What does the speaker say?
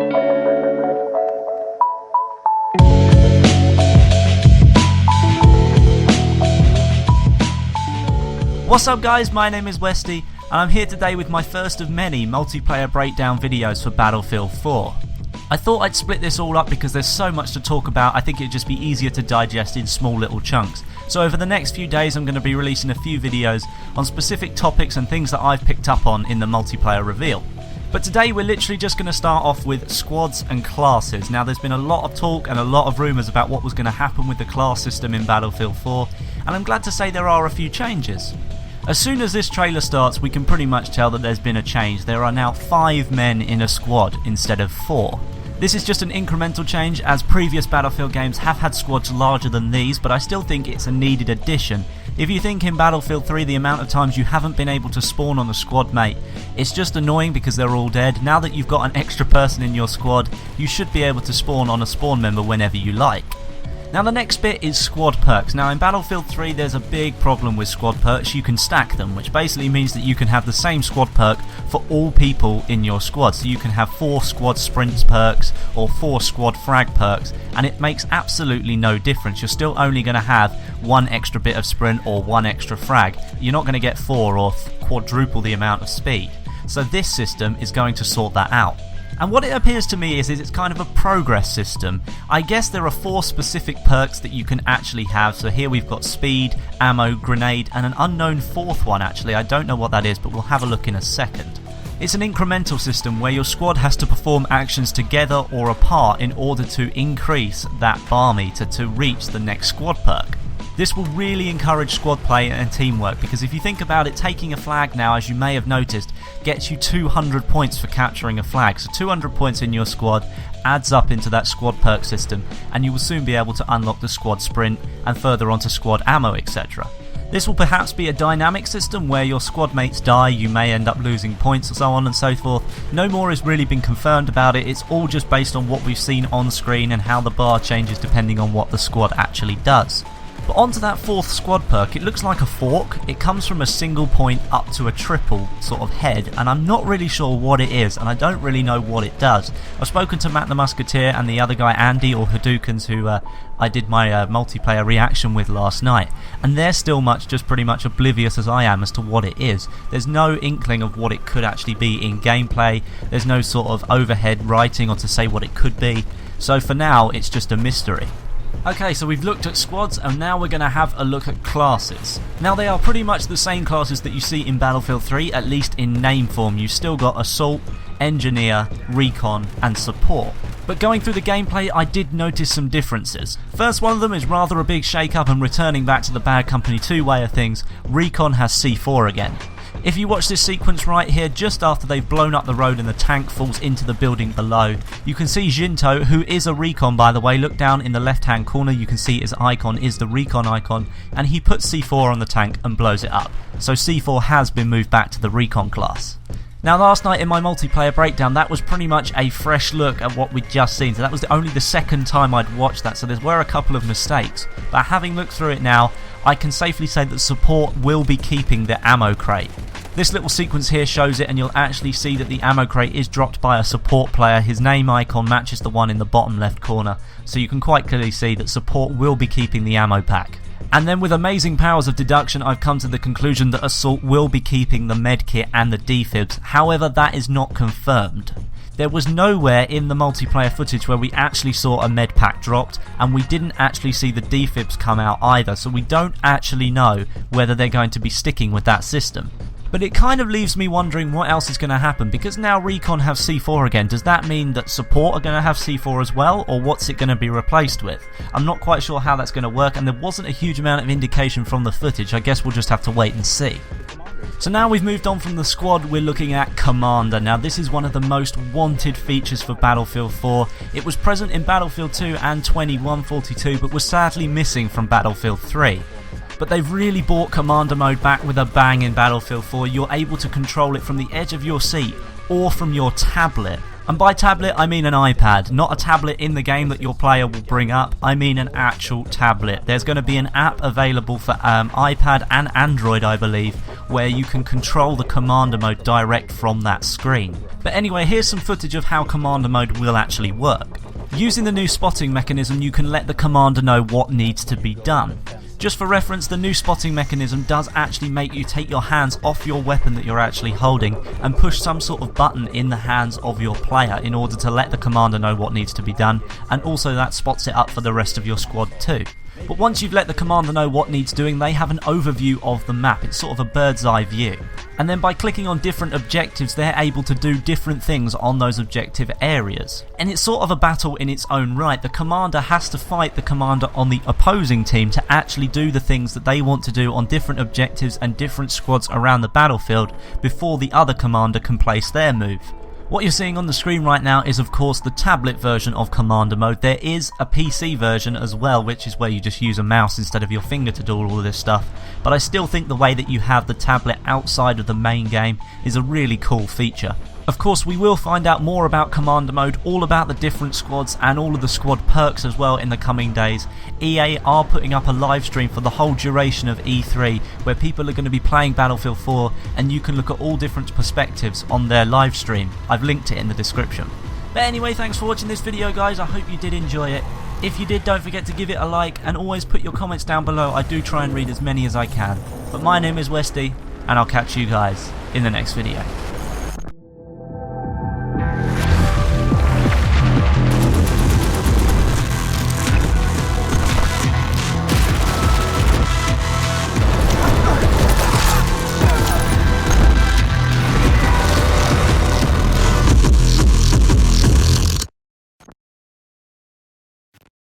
What's up guys, my name is Westy and I'm here today with my first of many multiplayer breakdown videos for Battlefield 4. I thought I'd split this all up because there's so much to talk about. I think it'd just be easier to digest in small little chunks. So over the next few days I'm going to be releasing a few videos on specific topics and things that I've picked up on in the multiplayer reveal. But today we're literally just going to start off with squads and classes. Now there's been a lot of talk and a lot of rumours about what was going to happen with the class system in Battlefield 4, and I'm glad to say there are a few changes. As soon as this trailer starts, we can pretty much tell that there's been a change. There are now 5 men in a squad instead of 4. This is just an incremental change, as previous Battlefield games have had squads larger than these, but I still think it's a needed addition. If you think in Battlefield 3 the amount of times you haven't been able to spawn on a squad mate, it's just annoying because they're all dead. Now that you've got an extra person in your squad, you should be able to spawn on a spawn member whenever you like. Now the next bit is squad perks. Now in Battlefield 3 there's a big problem with squad perks. You can stack them, which basically means that you can have the same squad perk for all people in your squad. So you can have 4 squad sprints perks or 4 squad frag perks, and it makes absolutely no difference. You're still only going to have 1 extra bit of sprint or 1 extra frag. You're not going to get 4 or quadruple the amount of speed. So this system is going to sort that out. And what it appears to me is it's kind of a progress system. I guess there are 4 specific perks that you can actually have. So here we've got speed, ammo, grenade, and an unknown 4th one actually. I don't know what that is, but we'll have a look in a second. It's an incremental system where your squad has to perform actions together or apart in order to increase that bar meter to reach the next squad perk. This will really encourage squad play and teamwork, because if you think about it, taking a flag now, as you may have noticed, gets you 200 points for capturing a flag. So 200 points in your squad adds up into that squad perk system, and you will soon be able to unlock the squad sprint and further onto squad ammo, etc. This will perhaps be a dynamic system where your squad mates die, you may end up losing points and so on and so forth. No more has really been confirmed about it. It's all just based on what we've seen on screen and how the bar changes depending on what the squad actually does. But onto that 4th squad perk, it looks like a fork. It comes from a single point up to a triple sort of head, and I'm not really sure what it is, and I don't really know what it does. I've spoken to Matt the Musketeer and the other guy Andy, or Hadoukens, who I did my multiplayer reaction with last night, and they're still just pretty much oblivious as I am as to what it is. There's no inkling of what it could actually be in gameplay. There's no sort of overhead writing or to say what it could be, so for now it's just a mystery. Okay, so we've looked at squads and now we're going to have a look at classes. Now they are pretty much the same classes that you see in Battlefield 3, at least in name form. You've still got Assault, Engineer, Recon and Support. But going through the gameplay I did notice some differences. First one of them is rather a big shake up, and returning back to the Bad Company 2 way of things, Recon has C4 again. If you watch this sequence right here, just after they've blown up the road and the tank falls into the building below, you can see Jinto, who is a Recon by the way. Look down in the left hand corner, you can see his icon is the Recon icon, and he puts C4 on the tank and blows it up. So C4 has been moved back to the Recon class. Now last night in my multiplayer breakdown, that was pretty much a fresh look at what we'd just seen. So that was only the second time I'd watched that, so there were a couple of mistakes. But having looked through it now, I can safely say that Support will be keeping the ammo crate. This little sequence here shows it, and you'll actually see that the ammo crate is dropped by a Support player. His name icon matches the one in the bottom left corner, so you can quite clearly see that Support will be keeping the ammo pack. And then with amazing powers of deduction, I've come to the conclusion that Assault will be keeping the medkit and the defibs. However, that is not confirmed. There was nowhere in the multiplayer footage where we actually saw a med pack dropped, and we didn't actually see the defibs come out either, so we don't actually know whether they're going to be sticking with that system. But it kind of leaves me wondering what else is going to happen, because now Recon have C4 again. Does that mean that Support are going to have C4 as well, or what's it going to be replaced with? I'm not quite sure how that's going to work, and there wasn't a huge amount of indication from the footage. I guess we'll just have to wait and see. So now we've moved on from the squad, we're looking at Commander. Now this is one of the most wanted features for Battlefield 4. It was present in Battlefield 2 and 2142, but was sadly missing from Battlefield 3. But they've really brought Commander mode back with a bang in Battlefield 4. You're able to control it from the edge of your seat or from your tablet. And by tablet I mean an iPad, not a tablet in the game that your player will bring up, I mean an actual tablet. There's going to be an app available for iPad and Android I believe, where you can control the Commander mode direct from that screen. But anyway, here's some footage of how Commander mode will actually work. Using the new spotting mechanism you can let the Commander know what needs to be done. Just for reference, the new spotting mechanism does actually make you take your hands off your weapon that you're actually holding and push some sort of button in the hands of your player in order to let the Commander know what needs to be done, and also that spots it up for the rest of your squad too. But once you've let the Commander know what needs doing, they have an overview of the map. It's sort of a bird's eye view. And then by clicking on different objectives, they're able to do different things on those objective areas. And it's sort of a battle in its own right. The Commander has to fight the Commander on the opposing team to actually do the things that they want to do on different objectives and different squads around the battlefield before the other Commander can place their move. What you're seeing on the screen right now is of course the tablet version of Commander mode. There is a PC version as well, which is where you just use a mouse instead of your finger to do all of this stuff. But I still think the way that you have the tablet outside of the main game is a really cool feature. Of course, we will find out more about Commander mode, all about the different squads and all of the squad perks as well in the coming days. EA are putting up a live stream for the whole duration of E3 where people are going to be playing Battlefield 4 and you can look at all different perspectives on their live stream. I've linked it in the description. But anyway, thanks for watching this video guys, I hope you did enjoy it. If you did, don't forget to give it a like and always put your comments down below. I do try and read as many as I can. But my name is Westy and I'll catch you guys in the next video.